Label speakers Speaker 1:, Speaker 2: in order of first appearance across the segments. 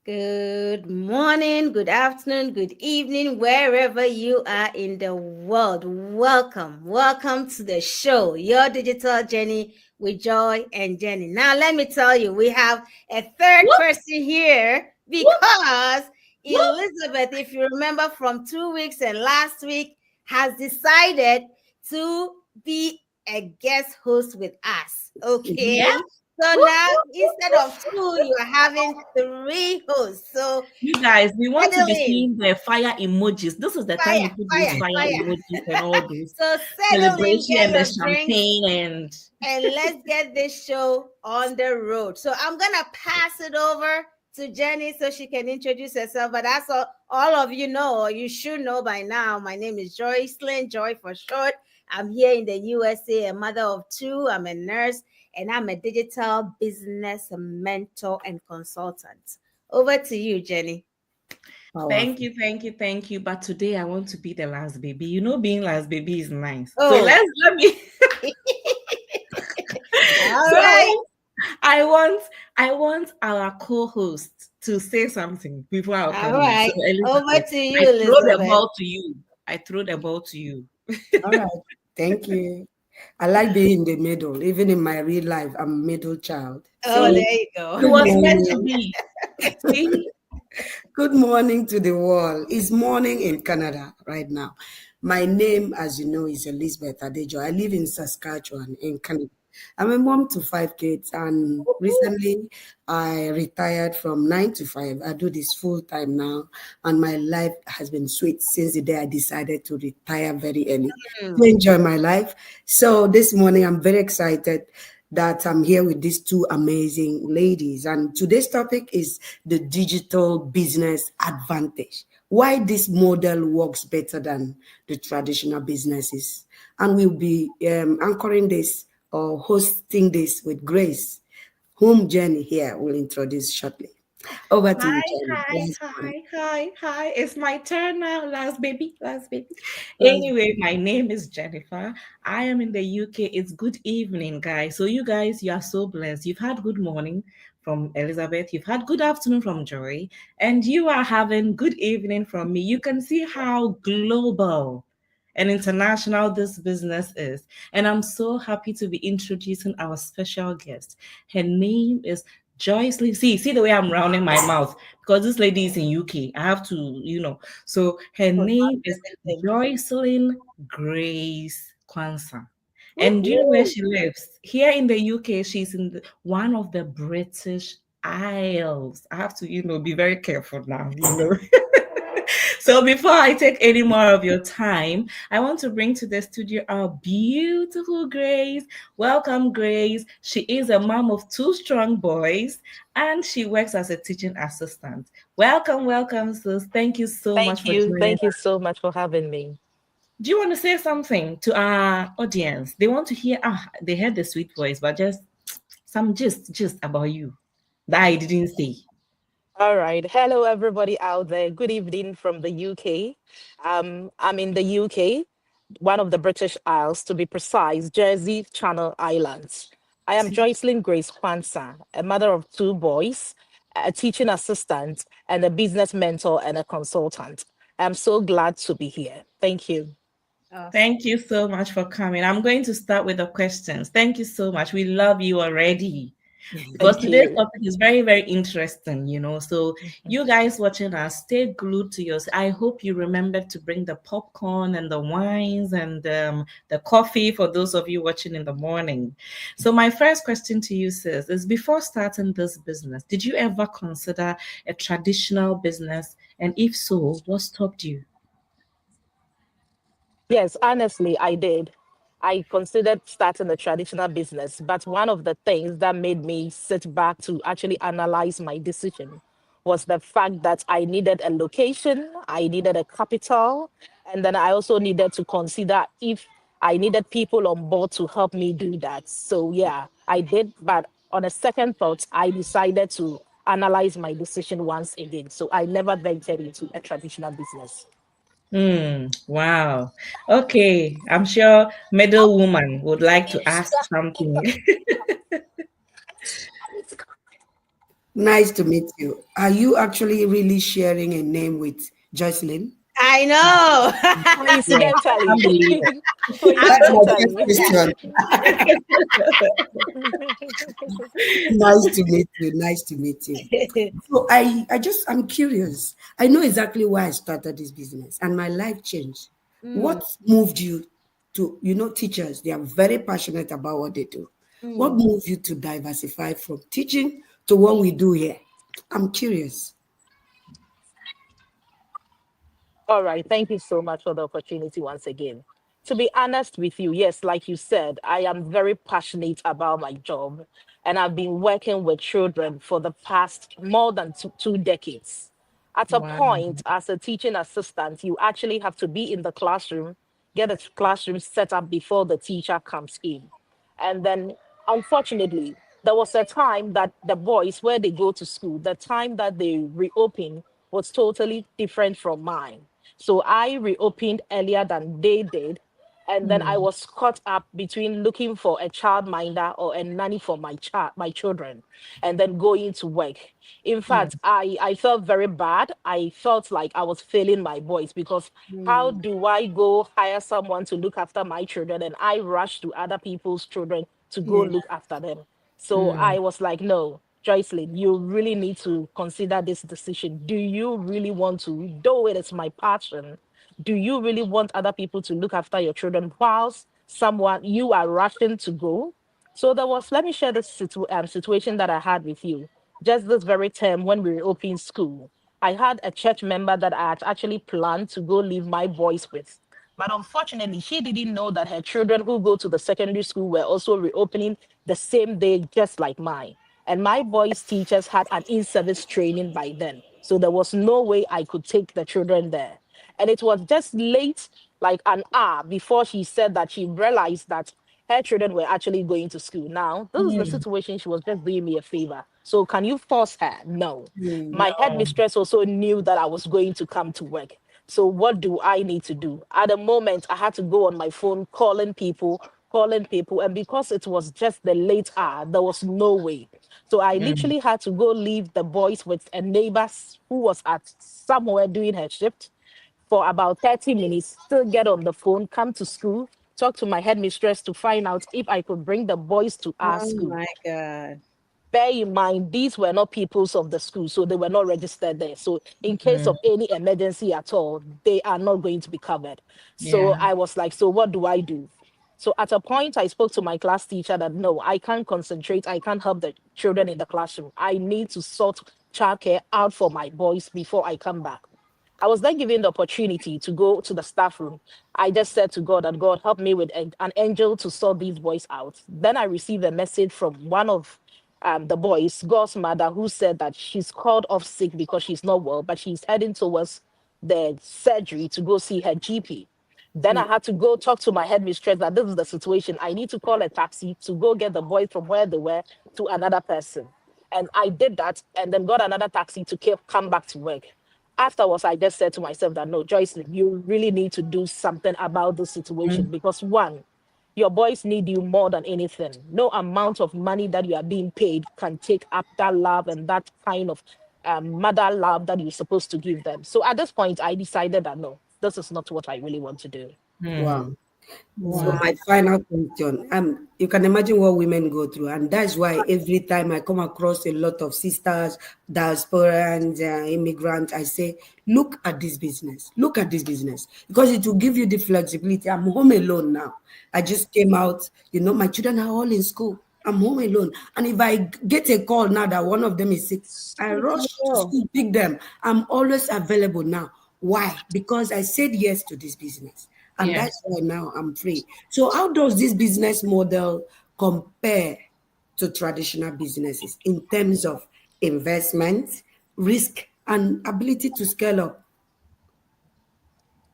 Speaker 1: Good morning, good afternoon, good evening, wherever you are in the world. Welcome to the show, Your Digital Journey with Joy and Jenny. Now, let me tell you, we have a third
Speaker 2: Whoop,
Speaker 1: person here
Speaker 2: whoop,
Speaker 1: because
Speaker 2: whoop.
Speaker 1: Elizabeth, if you remember from 2 weeks and last week, has decided to be a guest host with us.
Speaker 2: Yeah.
Speaker 1: Okay. So
Speaker 2: Whoop,
Speaker 1: now,
Speaker 2: whoop, whoop,
Speaker 1: instead
Speaker 2: whoop.
Speaker 1: of two, you are having three hosts. So
Speaker 2: You guys, we want to
Speaker 1: settle
Speaker 2: be
Speaker 1: in.
Speaker 2: seeing the fire emojis. This is the time you
Speaker 1: Fire,
Speaker 2: put those
Speaker 1: fire,
Speaker 2: fire emojis and
Speaker 1: fire.
Speaker 2: all those
Speaker 1: So settle in,
Speaker 2: celebration
Speaker 1: get
Speaker 2: and the
Speaker 1: your drinks,
Speaker 2: champagne and
Speaker 1: and let's get this show on the road. So I'm gonna pass it over to Jenny so she can introduce herself. But that's all of you know, or you should know by now. My name is Joycelyn, Joy for short. I'm here in the USA, a mother of two. I'm a nurse, and I'm a digital business mentor and consultant. Over to you, Jenny.
Speaker 2: thank
Speaker 3: Powerful.
Speaker 2: you, thank you, thank you. But today I want to be the last baby. You know, being last baby is nice. So
Speaker 1: Oh,
Speaker 2: let me.
Speaker 1: all right.
Speaker 2: So I want our co-host to say something before I'll
Speaker 1: All
Speaker 2: come in. So
Speaker 1: right. Over
Speaker 2: Elizabeth,
Speaker 1: to you,
Speaker 2: I throw the
Speaker 1: Elizabeth.
Speaker 2: ball to you. I throw the ball to you.
Speaker 3: All right. Thank you. I like being in the middle. Even in my real life, I'm a middle child.
Speaker 1: Oh,
Speaker 3: So
Speaker 2: See,
Speaker 1: there you
Speaker 2: it
Speaker 1: go.
Speaker 3: good
Speaker 2: was meant to
Speaker 3: morning.
Speaker 2: be. See,
Speaker 3: Good morning to the world. It's morning in Canada right now. My name, as you know, is Elizabeth Adejo. I live in Saskatchewan in Canada. I'm a mom to 5 kids, and recently I retired from 9 to 5. I do this full time now, and my life has been sweet since the day I decided to retire very early to
Speaker 1: Hmm.
Speaker 3: enjoy my life. So this morning I'm very excited that I'm here with these two amazing ladies. And today's topic is the digital business advantage. Why this model works better than the traditional businesses. And we'll be anchoring this or hosting this with Grace, whom Jenny here will introduce shortly. Over to you,
Speaker 2: hi,
Speaker 3: Jenny.
Speaker 2: hi,
Speaker 3: Last one.
Speaker 2: hi. It's my turn now. Last baby, last baby.
Speaker 3: Last
Speaker 2: Anyway, my name is Jennifer. I am in the UK. It's good evening, guys. So, you guys, you are so blessed. You've had good morning from Elizabeth, you've had good afternoon from Joy, and you are having good evening from me. You can see how global and international this business is. And I'm so happy to be introducing our special guest. Her name is Joyce Lee. See the way I'm rounding my mouth because this lady is in UK. I have to. So her name is
Speaker 1: Everything.
Speaker 2: Joycelyn Grace Kwanzaa. And do you know where
Speaker 1: Woohoo.
Speaker 2: she lives? Here in the UK, she's in one of the British Isles. I have to be very careful now. So before I take any more of your time, I want to bring to the studio our beautiful Grace. Welcome, Grace. She is a mom of two strong boys and she works as a teaching assistant. Welcome, sis. Thank you so much
Speaker 4: Thank
Speaker 2: for
Speaker 4: you.
Speaker 2: joining
Speaker 4: Thank you
Speaker 2: us.
Speaker 4: so much for having me.
Speaker 2: Do you want to say something to our audience? They want to hear, they heard the sweet voice, but just some gist about you that I didn't say.
Speaker 4: All right. Hello, everybody out there. Good evening from the UK. I'm in the UK, one of the British Isles, to be precise, Jersey Channel Islands. I am Joycelyn Grace Kwanzaa, a mother of two boys, a teaching assistant, and a business mentor and a consultant. I'm so glad to be here. Thank you.
Speaker 1: Awesome.
Speaker 2: Thank you so much for coming. I'm going to start with the questions. Thank you so much. We love you already because
Speaker 4: Thank
Speaker 2: today's
Speaker 4: you.
Speaker 2: topic is very, very interesting. So, you guys watching us, stay glued to yours. I hope you remember to bring the popcorn and the wines and the coffee for those of you watching in the morning. So, my first question to you, sis, is before starting this business, did you ever consider a traditional business? And if so, what stopped you?
Speaker 4: Yes, honestly, I did. I considered starting a traditional business, but one of the things that made me sit back to actually analyze my decision was the fact that I needed a location, I needed a capital, and then I also needed to consider if I needed people on board to help me do that. So, yeah, I did. But on a second thought, I decided to analyze my decision once again. So, I never ventured into a traditional business.
Speaker 2: Wow. Okay. I'm sure middle woman would like to ask something.
Speaker 3: Nice to meet you. Are you actually really sharing a name with Jocelyn?
Speaker 1: I know.
Speaker 2: Yeah,
Speaker 4: Coincidentally.
Speaker 2: can't believe it.
Speaker 3: That's my first
Speaker 4: Coincidentally.
Speaker 3: question. Nice to meet you. Nice to meet you. So I'm curious. I know exactly why I started this business and my life changed.
Speaker 1: Mm,
Speaker 3: What moved you to, teachers, they are very passionate about what they do. What
Speaker 1: mm.
Speaker 3: moved you to diversify from teaching to what we do here? I'm curious.
Speaker 4: All right. Thank you so much for the opportunity once again. To be honest with you, yes, like you said, I am very passionate about my job, and I've been working with children for the past more than two decades. At a
Speaker 2: Wow.
Speaker 4: point, as a teaching assistant, you actually have to be in the classroom, get a classroom set up before the teacher comes in. And then, unfortunately, there was a time that the boys, where they go to school, the time that they reopen was totally different from mine. So I reopened earlier than they did. And then I
Speaker 2: Mm,
Speaker 4: was caught up between looking for a child minder or a nanny for my children, and then going to work. In
Speaker 2: yeah.
Speaker 4: fact, I felt very bad. I felt like I was failing my boys, because how
Speaker 1: Mm,
Speaker 4: do I go hire someone to look after my children and I rush to other people's children to go
Speaker 1: yeah.
Speaker 4: look after them? So
Speaker 2: Mm,
Speaker 4: I was like, no, Joycelyn, you really need to consider this decision. Do you really want to, though it is my passion, do you really want other people to look after your children whilst someone you are rushing to go? So there was, let me share this situation that I had with you. Just this very term when we reopened school, I had a church member that I had actually planned to go leave my boys with. But unfortunately, she didn't know that her children who go to the secondary school were also reopening the same day, just like mine. And my boys' teachers had an in service training by then. So there was no way I could take the children there. And it was just late, like an hour before she said that she realized that her children were actually going to school. Now, this is the
Speaker 2: mm,
Speaker 4: situation. She was just doing me a favor. So, can you force her? No.
Speaker 1: Mm,
Speaker 4: My
Speaker 2: no.
Speaker 4: headmistress also knew that I was going to come to work. So, what do I need to do? At the moment, I had to go on my phone calling people, calling people. And because it was just the late hour, there was no way. So, I
Speaker 2: Mm,
Speaker 4: literally had to go leave the boys with a neighbor who was at somewhere doing her shift for about 30 minutes, still get on the phone, come to school, talk to my headmistress to find out if I could bring the boys to our
Speaker 1: oh
Speaker 4: school.
Speaker 1: my God.
Speaker 4: Bear in mind, these were not pupils of the school, so they were not registered there. So, in case
Speaker 2: mm,
Speaker 4: of any emergency at all, they are not going to be covered. So,
Speaker 2: yeah.
Speaker 4: I was like, so what do I do? So, at a point, I spoke to my class teacher that no, I can't concentrate. I can't help the children in the classroom. I need to sort childcare out for my boys before I come back. I was then given the opportunity to go to the staff room. I just said to God that God help me with an angel to sort these boys out. Then I received a message from one of the boys, God's mother, who said that she's called off sick because she's not well, but she's heading towards the surgery to go see her GP. Then I
Speaker 1: Mm,
Speaker 4: had to go talk to my headmistress that this is the situation. I need to call a taxi to go get the boys from where they were to another person. And I did that and then got another taxi to come back to work. Afterwards, I just said to myself that no, Joyce, you really need to do something about this situation,
Speaker 2: Mm,
Speaker 4: because one, your boys need you more than anything. No amount of money that you are being paid can take up that love and that kind of mother love that you're supposed to give them. So at this point, I decided that no, this is not what I really want to do.
Speaker 3: Wow.
Speaker 2: mm.
Speaker 3: So
Speaker 1: wow.
Speaker 3: my final question, you can imagine what women go through, and that's why every time I come across a lot of sisters, diaspora and immigrants, I say, look at this business, look at this business, because it will give you the flexibility. I'm home alone now. I just came out, my children are all in school. I'm home alone, and if I get a call now that one of them is sick, I
Speaker 1: Straight to
Speaker 3: rush to
Speaker 1: go.
Speaker 3: school, pick them. I'm always available now. Why? Because I said yes to this business. And
Speaker 2: Yeah.
Speaker 3: that's why now I'm free. So, how does this business model compare to traditional businesses in terms of investment, risk, and ability to scale up?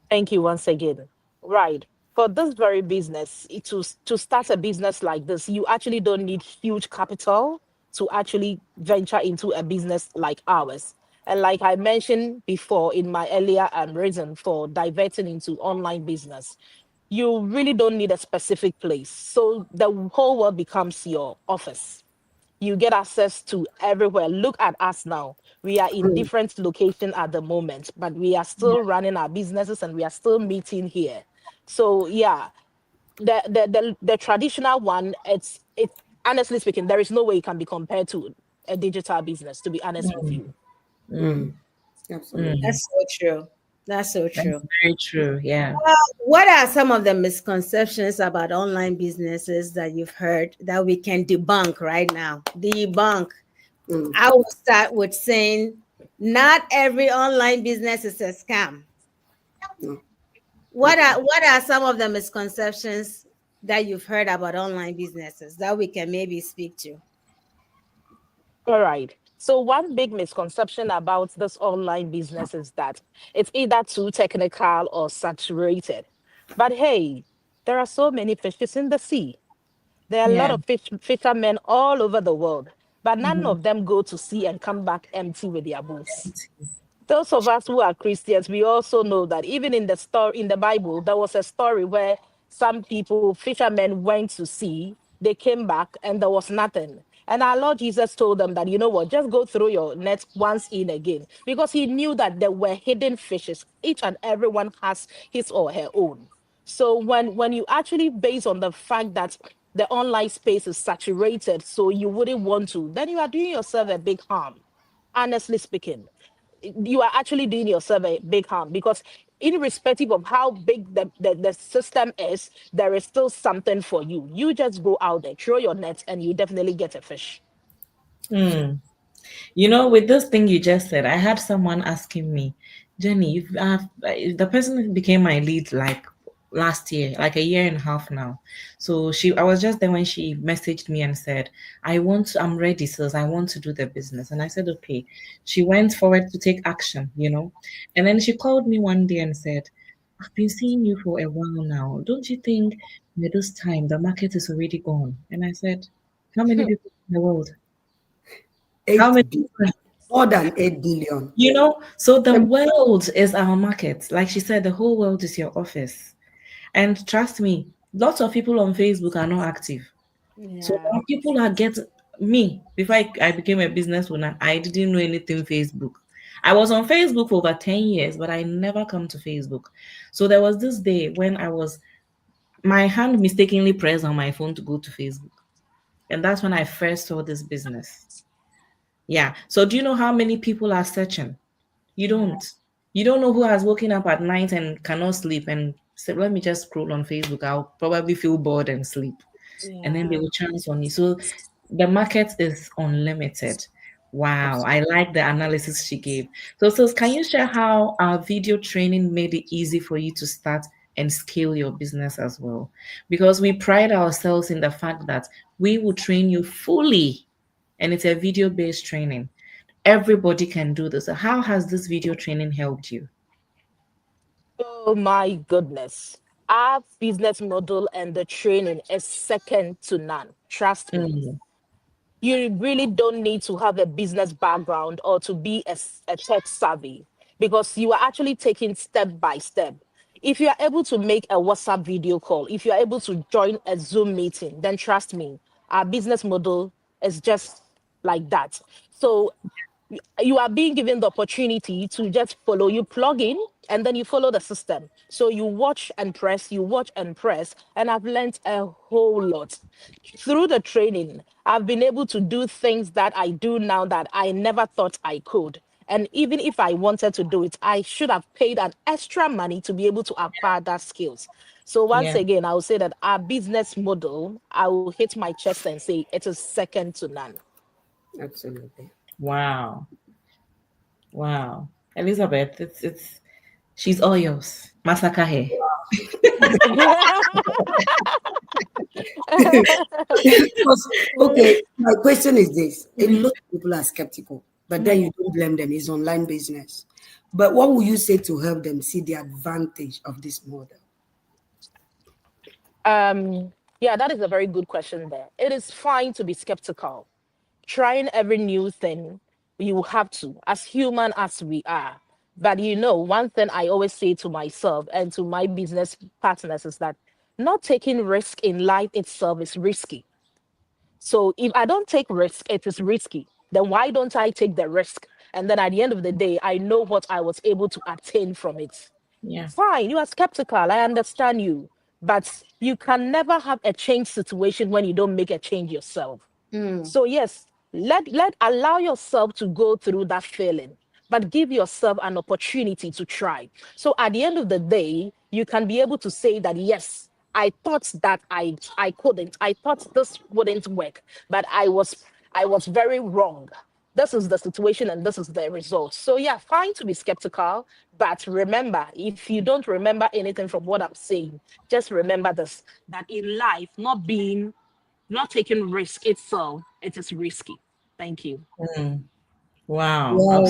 Speaker 4: Thank you once again. Right. For this very business, to start a business like this, you actually don't need huge capital to actually venture into a business like ours. And like I mentioned before in my earlier reason for diverting into online business, you really don't need a specific place. So the whole world becomes your office. you get access to everywhere. Look at us now. We are in
Speaker 3: Mm.
Speaker 4: different locations at the moment, but we are still running our businesses and we are still meeting here. So yeah, the traditional one, it's honestly speaking, there is no way it can be compared to a digital business, to be honest with
Speaker 2: Mm,
Speaker 4: you.
Speaker 2: mm,
Speaker 3: Absolutely.
Speaker 2: mm.
Speaker 1: That's so true. That's so
Speaker 2: That's
Speaker 1: true.
Speaker 2: very true. Yeah.
Speaker 1: What are some of the misconceptions about online businesses that you've heard that we can debunk right now? Debunk.
Speaker 3: Mm.
Speaker 1: I will start with saying not every online business is a scam.
Speaker 3: No.
Speaker 1: What are some of the misconceptions that you've heard about online businesses that we can maybe speak to?
Speaker 4: All right. So one big misconception about this online business is that it's either too technical or saturated. But hey, there are so many fishes in the sea. There are a lot
Speaker 2: Yeah.
Speaker 4: of fishermen all over the world, but none
Speaker 2: Mhm.
Speaker 4: of them go to sea and come back empty with their boats. Those of us who are Christians, we also know that even in the story in the Bible, there was a story where some people, fishermen, went to sea, they came back, and there was nothing. And our Lord Jesus told them that, you know what, just go through your net once in again, because he knew that there were hidden fishes. Each and everyone has his or her own. So when you actually base on the fact that the online space is saturated, so you wouldn't want to, then you are doing yourself a big harm, honestly speaking. You are actually doing yourself a big harm, because irrespective of how big the system is, there is still something for you. You just go out there, throw your net, and you definitely get a fish.
Speaker 2: Mm. You know, with this thing you just said, I had someone asking me, Jenny, the person who became my lead like last year, like a year and a half now. So I was just there when she messaged me and said, I'm ready, sis. I want to do the business. And I said, okay. She went forward to take action, and then she called me one day and said, I've been seeing you for a while now. Don't you think by this time the market is already gone? And I said, how many people in the world? How
Speaker 3: Eight
Speaker 2: many
Speaker 3: bi-
Speaker 2: people?
Speaker 3: More than 8 billion.
Speaker 2: So the world is our market. Like she said, the whole world is your office. And trust me, lots of people on Facebook are not active. So
Speaker 1: Yeah.
Speaker 2: now people are getting me. Before I became a business owner, I didn't know anything Facebook. I was on Facebook for over 10 years, but I never come to Facebook. So there was this day when my hand mistakenly pressed on my phone to go to Facebook. And that's when I first saw this business. Yeah. So do you know how many people are searching? You
Speaker 1: Yeah.
Speaker 2: don't. You don't know who has woken up at night and cannot sleep and said, let me just scroll on Facebook. I'll probably feel bored and sleep. And then they
Speaker 1: Yeah.
Speaker 2: will chance on you. So the market is unlimited. Wow. I like the analysis she gave. So can you share how our video training made it easy for you to start and scale your business as well? Because we pride ourselves in the fact that we will train you fully, and it's a video-based training. Everybody can do this. So how has this video training helped you?
Speaker 4: Oh my goodness. Our business model and the training is second to none. Trust me.
Speaker 2: Mm,
Speaker 4: You really don't need to have a business background or to be a tech savvy, because you are actually taking step by step. If you are able to make a WhatsApp video call, if you are able to join a Zoom meeting, then trust me, our business model is just like that. So you are being given the opportunity to just follow. You plug in and then you follow the system. So you watch and press, and I've learned a whole lot through the training. I've been able to do things that I do now that I never thought I could. And even if I wanted to do it, I should have paid an extra money to be able to acquire that skills. So once
Speaker 2: yeah.
Speaker 4: again, I will say that our business model, I will hit my chest and say it is second to none.
Speaker 3: Absolutely.
Speaker 2: Wow. Wow. Elizabeth, she's all yours. Masaka here.
Speaker 3: Because, okay, my question is this. A lot of people are skeptical, but then you don't blame them. It's online business. But what would you say to help them see the advantage of this model?
Speaker 4: Yeah, that is a very good question there. It is fine to be skeptical. Trying every new thing, you have to, as human as we are. But one thing I always say to myself and to my business partners is that not taking risk in life itself is risky. So if I don't take risk, it is risky. Then why don't I take the risk? And then at the end of the day, I know what I was able to attain from it.
Speaker 2: Yeah.
Speaker 4: Fine, you are skeptical. I understand you. But you can never have a change situation when you don't make a change yourself.
Speaker 1: Mm.
Speaker 4: So yes, let allow yourself to go through that feeling, but give yourself an opportunity to try. So at the end of the day, you can be able to say that yes, I thought that I couldn't. I thought this wouldn't work, but I was very wrong. This is the situation and this is the result. So yeah, fine to be skeptical, but remember, if you don't remember anything from what I'm saying, just remember this, that in life, not taking risk itself, it is risky. Thank you.
Speaker 2: Mm. Wow.
Speaker 3: Well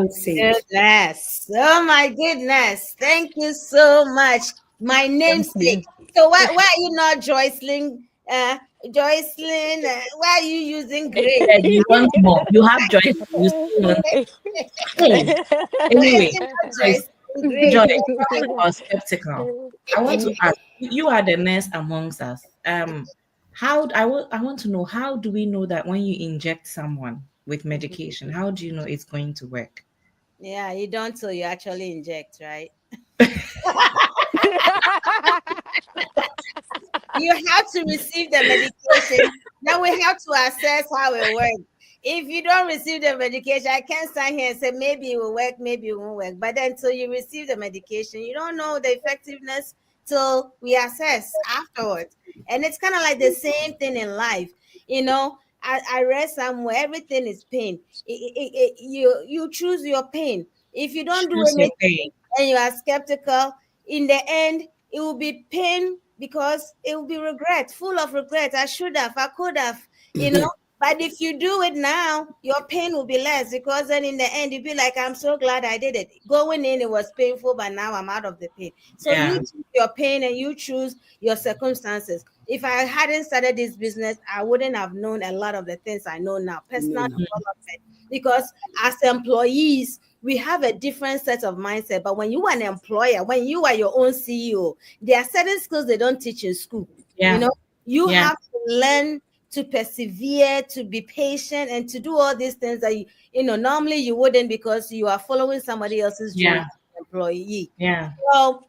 Speaker 3: said.
Speaker 1: Goodness. Oh my goodness. Thank you so much. My namesake. So why are you not Joycelyn? Joycelyn, why are you using Grace?
Speaker 2: Yeah, you want more. You have Joy. You still want. Hey. Anyway, Joyce,
Speaker 1: Grace.
Speaker 2: Joy, talking about skeptical. I want to ask you are the nurse amongst us. I want to know, how do we know that when you inject someone with medication, how do you know it's going to work?
Speaker 1: Yeah, you don't till you actually inject, right? You have to receive the medication. Now we have to assess how it works. If you don't receive the medication, I can't stand here and say maybe it will work, maybe it won't work. But then until you receive the medication, you don't know the effectiveness till we assess afterwards. And it's kind of like the same thing in life. You know, I read somewhere everything is pain. You choose your pain. If you don't do
Speaker 2: Choose your
Speaker 1: anything
Speaker 2: pain.
Speaker 1: and you are skeptical, in the end, it will be pain because it will be regret, full of regret. I should have, I could have, you know. But if you do it now, your pain will be less because then in the end, you'll be like, I'm so glad I did it. Going in, it was painful, but now I'm out of the pain. So
Speaker 2: Yeah.
Speaker 1: you choose your pain and you choose your circumstances. If I hadn't started this business, I wouldn't have known a lot of the things I know now, personal development. Because as employees, we have a different set of mindset. But when you are an employer, when you are your own CEO, there are certain skills they don't teach in school.
Speaker 2: Yeah.
Speaker 1: You know, you
Speaker 2: Yeah.
Speaker 1: have to learn to persevere, to be patient, and to do all these things that normally you wouldn't because you are following somebody else's dream
Speaker 2: Yeah.
Speaker 1: as an employee.
Speaker 2: Yeah.
Speaker 1: So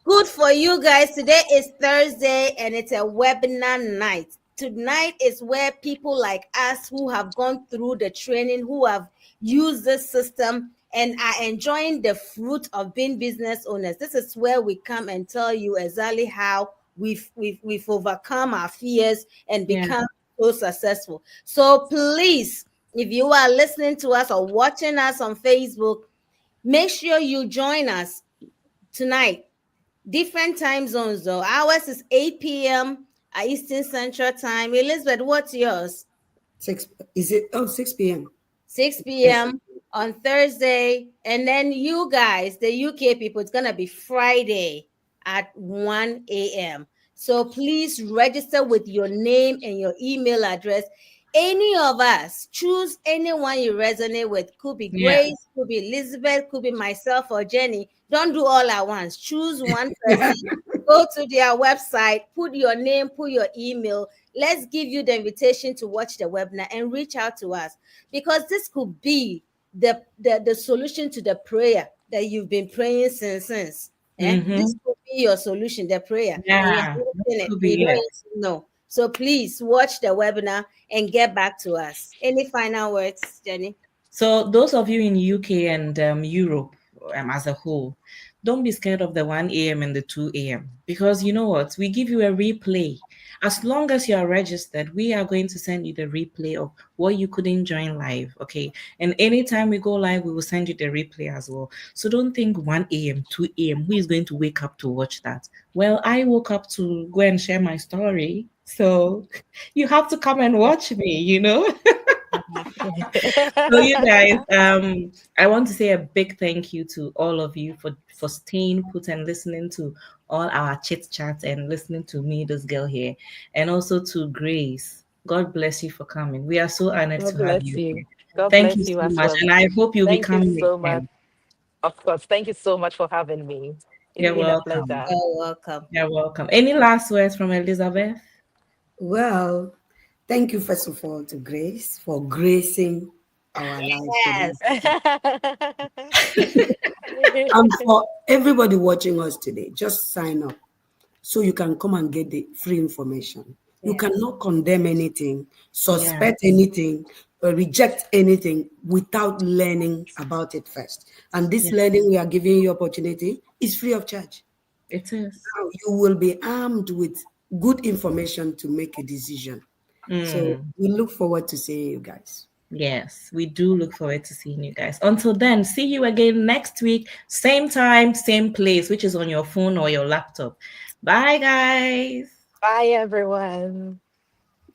Speaker 1: good for you guys. Today is Thursday and it's a webinar night. Tonight is where people like us who have gone through the training, who have used this system and are enjoying the fruit of being business owners. This is where we come and tell you exactly how we've overcome our fears and
Speaker 2: Yeah.
Speaker 1: become so successful. So please, if you are listening to us or watching us on Facebook, make sure you join us tonight. Different time zones though. Ours is 8 p.m. Eastern Central Time. Elizabeth, what's yours?
Speaker 3: 6 is it? Oh, 6 p.m.
Speaker 1: 6 p.m. on Thursday. And then you guys, the UK people, it's gonna be Friday at 1 a.m. So please register with your name and your email address. Any of us, choose anyone you resonate with. Could be
Speaker 2: Yeah.
Speaker 1: Grace, could be Elizabeth, could be myself or Jenny. Don't do all at once. Choose one person. Go to their website, put your name, put your email. Let's give you the invitation to watch the webinar and reach out to us because this could be the solution to the prayer that you've been praying since.
Speaker 2: Mhm.
Speaker 1: This could be your solution, the prayer.
Speaker 2: Yeah,
Speaker 1: And you're missing it.
Speaker 2: could be
Speaker 1: You don't
Speaker 2: it.
Speaker 1: even know. So please watch the webinar and get back to us. Any final words, Jenny?
Speaker 2: So those of you in UK and Europe as a whole, don't be scared of the 1 a.m. and the 2 a.m. because you know what? We give you a replay. As long as you are registered, we are going to send you the replay of what you couldn't join live. Okay. And anytime we go live, we will send you the replay as well. So don't think 1 a.m., 2 a.m. Who is going to wake up to watch that? Well, I woke up to go and share my story. So you have to come and watch me, you know? So you guys, I want to say a big thank you to all of you for staying put and listening to all our chit chat and listening to me, this girl here, and also to Grace. God bless you for coming. We are so honored
Speaker 4: God
Speaker 2: to have
Speaker 4: bless
Speaker 2: you
Speaker 4: you.
Speaker 2: here.
Speaker 4: God
Speaker 2: Thank you
Speaker 4: bless
Speaker 2: so
Speaker 4: you as
Speaker 2: much,
Speaker 4: well.
Speaker 2: and I hope you'll be
Speaker 4: Thank you
Speaker 2: coming
Speaker 4: so much.
Speaker 2: again.
Speaker 4: Of course. Thank you so much for having me. It's
Speaker 2: You're
Speaker 4: been a
Speaker 2: welcome.
Speaker 4: pleasure.
Speaker 1: You're welcome.
Speaker 2: You're welcome. Any last words from Elizabeth?
Speaker 3: Well, Thank you, first of all, to Grace for gracing our lives today. And for everybody watching us today, just sign up so you can come and get the free information. You
Speaker 1: Yeah.
Speaker 3: cannot condemn anything, suspect anything, or reject anything without learning about it first. And this learning we are giving you opportunity is free of charge.
Speaker 2: It is.
Speaker 3: Now you will be armed with good information to make a decision. So we look forward to seeing you guys.
Speaker 2: Yes, we do look forward to seeing you guys. Until then, see you again next week, same time, same place, which is on your phone or your laptop. Bye, guys.
Speaker 4: Bye, everyone.